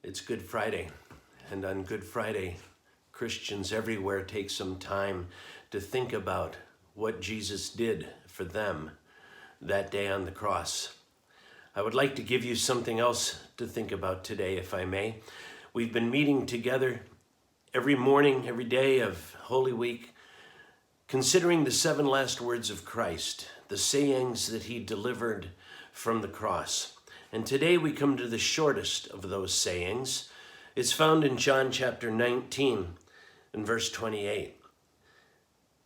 It's Good Friday, and on Good Friday, Christians everywhere take some time to think about what Jesus did for them that day on the cross. I would like to give you something else to think about today, if I may. We've been meeting together every morning, every day of Holy Week, considering the 7 last words of Christ, the sayings that he delivered from the cross. And today we come to the shortest of those sayings. It's found in John chapter 19 and verse 28.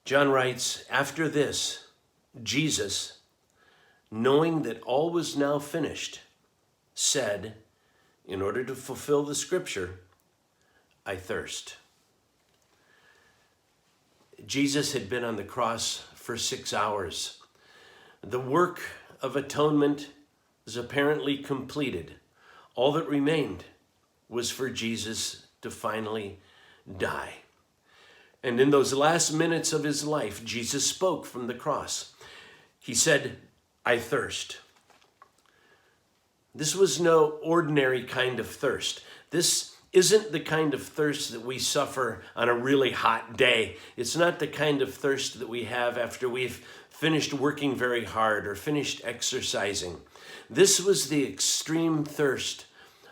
John writes, "After this, Jesus, knowing that all was now finished, said, in order to fulfill the scripture, I thirst." Jesus had been on the cross for 6 hours. The work of atonement was apparently completed. All that remained was for Jesus to finally die. And in those last minutes of his life, Jesus spoke from the cross. He said, "I thirst." This was no ordinary kind of thirst. This isn't the kind of thirst that we suffer on a really hot day. It's not the kind of thirst that we have after we've finished working very hard or finished exercising. This was the extreme thirst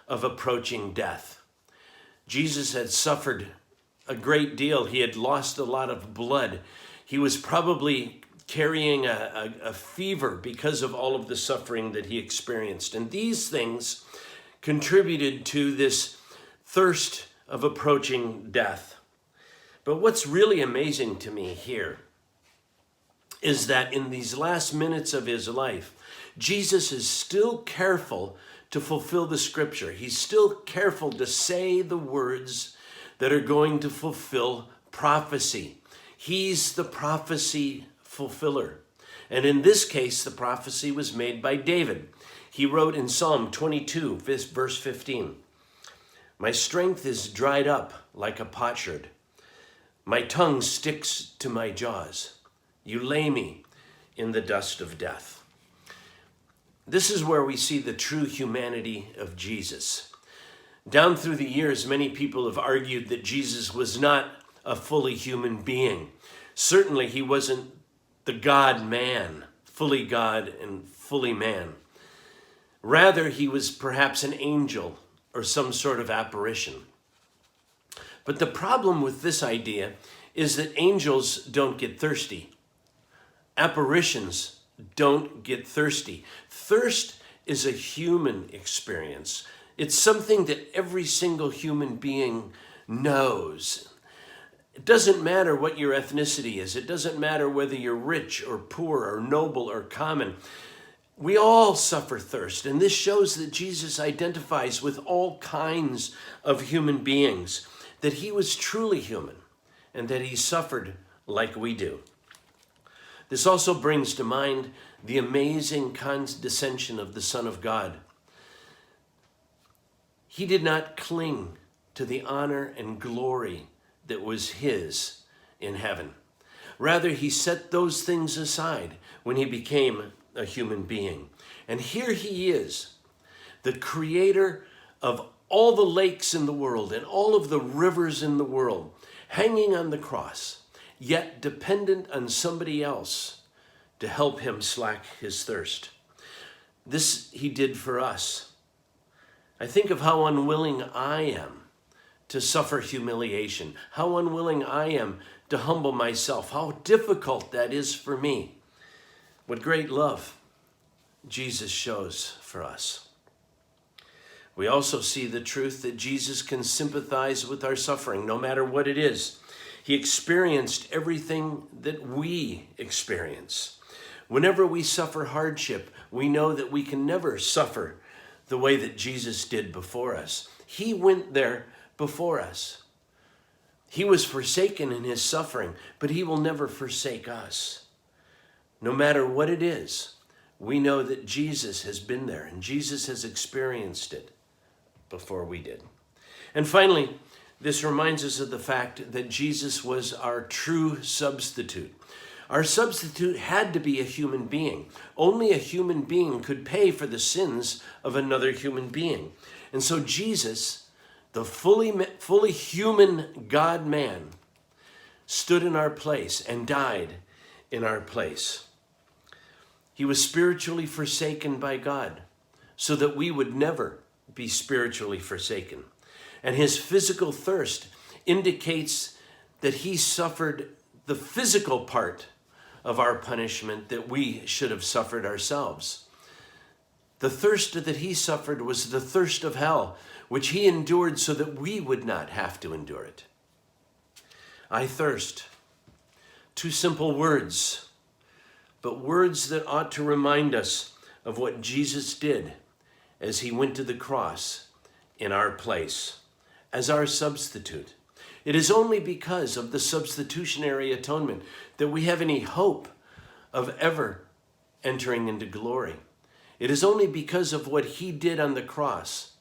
of approaching death. Jesus had suffered a great deal. He had lost a lot of blood. He was probably carrying a fever because of all of the suffering that he experienced. And these things contributed to this thirst of approaching death. But what's really amazing to me here is that in these last minutes of his life, Jesus is still careful to fulfill the scripture. He's still careful to say the words that are going to fulfill prophecy. He's the prophecy fulfiller. And in this case, the prophecy was made by David. He wrote in Psalm 22, verse 15, "My strength is dried up like a potsherd. My tongue sticks to my jaws. You lay me in the dust of death." This is where we see the true humanity of Jesus. Down through the years, many people have argued that Jesus was not a fully human being. Certainly, he wasn't the God-man, fully God and fully man. Rather, he was perhaps an angel or some sort of apparition. But the problem with this idea is that angels don't get thirsty. Apparitions don't get thirsty. Thirst is a human experience. It's something that every single human being knows. It doesn't matter what your ethnicity is. It doesn't matter whether you're rich or poor or noble or common. We all suffer thirst, and this shows that Jesus identifies with all kinds of human beings, that he was truly human, and that he suffered like we do. This also brings to mind the amazing condescension of the Son of God. He did not cling to the honor and glory that was his in heaven. Rather, he set those things aside when he became a human being. And here he is, the creator of all the lakes in the world and all of the rivers in the world, hanging on the cross, yet dependent on somebody else to help him slack his thirst. This he did for us. I think of how unwilling I am to suffer humiliation, how unwilling I am to humble myself, how difficult that is for me. What great love Jesus shows for us. We also see the truth that Jesus can sympathize with our suffering, no matter what it is. He experienced everything that we experience. Whenever we suffer hardship, we know that we can never suffer the way that Jesus did before us. He went there before us. He was forsaken in his suffering, but he will never forsake us. No matter what it is, we know that Jesus has been there and Jesus has experienced it before we did. And finally, this reminds us of the fact that Jesus was our true substitute. Our substitute had to be a human being. Only a human being could pay for the sins of another human being. And so Jesus the fully human God-man, stood in our place and died in our place. He was spiritually forsaken by God so that we would never be spiritually forsaken. And his physical thirst indicates that he suffered the physical part of our punishment that we should have suffered ourselves. The thirst that he suffered was the thirst of hell, which he endured so that we would not have to endure it. I thirst. Two simple words, but words that ought to remind us of what Jesus did as he went to the cross in our place, as our substitute. It is only because of the substitutionary atonement that we have any hope of ever entering into glory. It is only because of what he did on the cross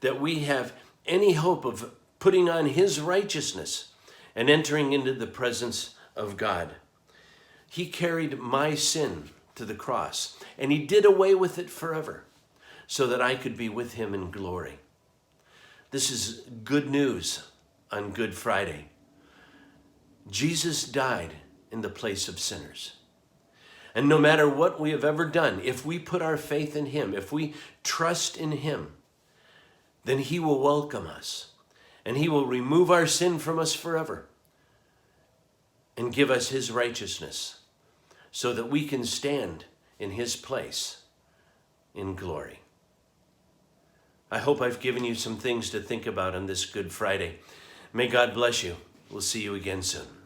that we have any hope of putting on his righteousness and entering into the presence of God. He carried my sin to the cross, and he did away with it forever so that I could be with him in glory. This is good news on Good Friday. Jesus died in the place of sinners. And no matter what we have ever done, if we put our faith in him, if we trust in him, then he will welcome us and he will remove our sin from us forever and give us his righteousness so that we can stand in his place in glory. I hope I've given you some things to think about on this Good Friday. May God bless you. We'll see you again soon.